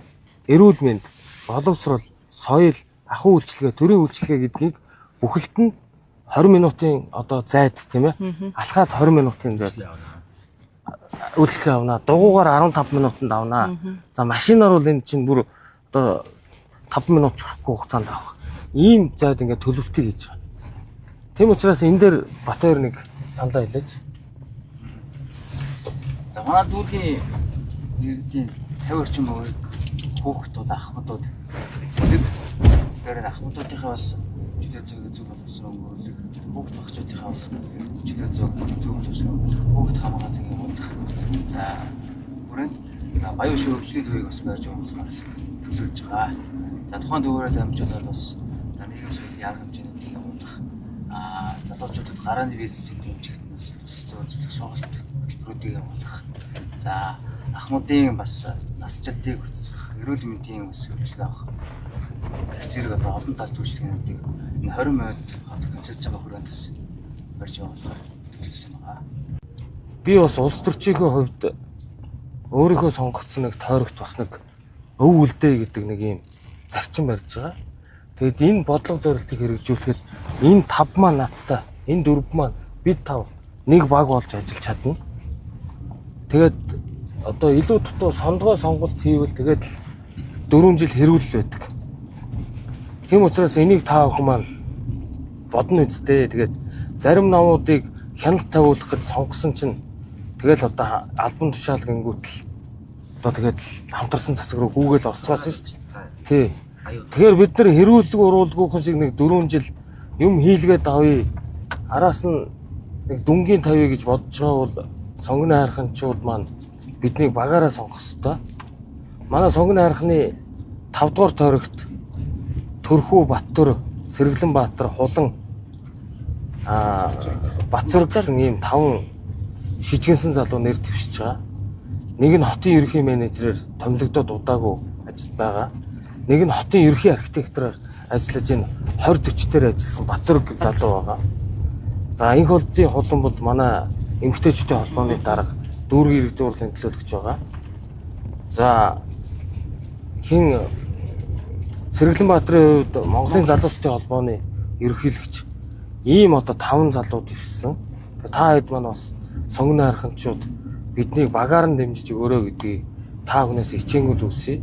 Эрүүл мэнд, боловсрол, соёл, ахуй үйлчилгээ, төрийн үйлчилгээ гэдгийг бүхэлд нь 20 минутын одоо зайд тийм ээ. Алхаад 20 минутын зайд үйлчилгээ авнаа. Дугуугаар 15 минутанд авнаа. За машинаар бол энэ чинь бүр одоо 5 минут хүрэхгүй хугацаанд авах. Ийм зайд ингээд төлөвтэй хийж байгаа. Тийм учраас энэ дээр Батбаяр нэг саналаа хэлээч. За манай дүүлийн иргэдийн 50 орчим хувийг хүүхдүүд ахмадууд эзэлдэг. Тэгэхээр ахмадуудынхаа бас чөлөө зөв болсон өнгөрүүлэх, хүүхд багчуудынхаа бас чөлөө зөв болсон хүүхд хамгааллыг явуулах. За бүрэн баян шүү хөгжлийн төвийг бас барьж явуулахаар төлөвлөж байгаа. За тухайн төвөөрөө дамжуулаад бас нийгэм соёлын арга хэмжээнийг явуулах. Залуучуудад гарааны бизнесийг дэмжих бас зөв зөвлөх сургалт хөтөлбөрүүдийг явуулах. За ахмадын бас насчдыг үүсгэх, эрүүл мэндийн бас хөгжил авах. Зэрэг одоо олон талт үйлчлэгээнүүдийг энэ 20 минут хот концепцийн хүрээнд бас барьж явуулахаар төлөвлөсөн байгаа. Би бас улс төрчийнхөө хувьд өөрийнхөө сонгогдсон нэг тойрогт бас нэг өв үлдээ гэдэг нэг юм зарчим барьж байгаа. Тэгэд энэ бодлого зорилтыг хэрэгжүүлэхэд энэ 5 маань надтай, энэ 4 маань бид 5 нэг баг болж ажиллаж чадна. Тэгээд одоо илүү дутуу сондгой сонголт хийвэл тэгээд 4 жил хэрүүл байдаг. Тийм учраас энийг та бүхэн маань бодно үсттэй. Тэгээд зарим намуудыг хяналт тавиулах гэж сонгосон чинь тэгэл одоо албан тушаал гингүүтэл одоо тэгээд хамтарсан засаг руу гүүгээл орцгоосон шүү дээ. Тий. Тэгэхээр бид нар хэрүүлэг уруулгүйхэн шиг нэг 4 жил юм хийлгээд авъя. Араас нь нэг дүнгийн тавья гэж бодож байгаа бол сонгоны хайрханчууд маань биднийг багаараа сонгох ёстой. Манай сонгоны хайрханы 5 дугаар тойрогт Төрхүү Баттөр, Сэргэлэн Баатар, Хулан Бацар гэсэн ийм 5 шижгэнсэн залуу нэр дэвшиж байгаа. Нэг нь хотын ерөнхий менежерээр томилогдоод удаагүй ажилд байгаа. Нэг нь хотын ерөнхий архитектороор ажиллаж энэ 20-40 дээр ажилласан Бацар залуу байгаа. За энх холдын хулан бол манай эмэгтэйчүүдийн холбооны дарга дүүргийн иргэдийн урлын төлөөлөгч байгаа. За хин Сэргэлэн Баатрын хувьд Монголын залуучдын холбооны ерөнхийлөгч ийм одоо 5 залуу дэвссэн. Та хэд маань бас сонгоны хайрханчууд биднийг багаар нь дэмжиж өгөөрэй гэдгийг та бүхнээс хичээнгүйл үсэе.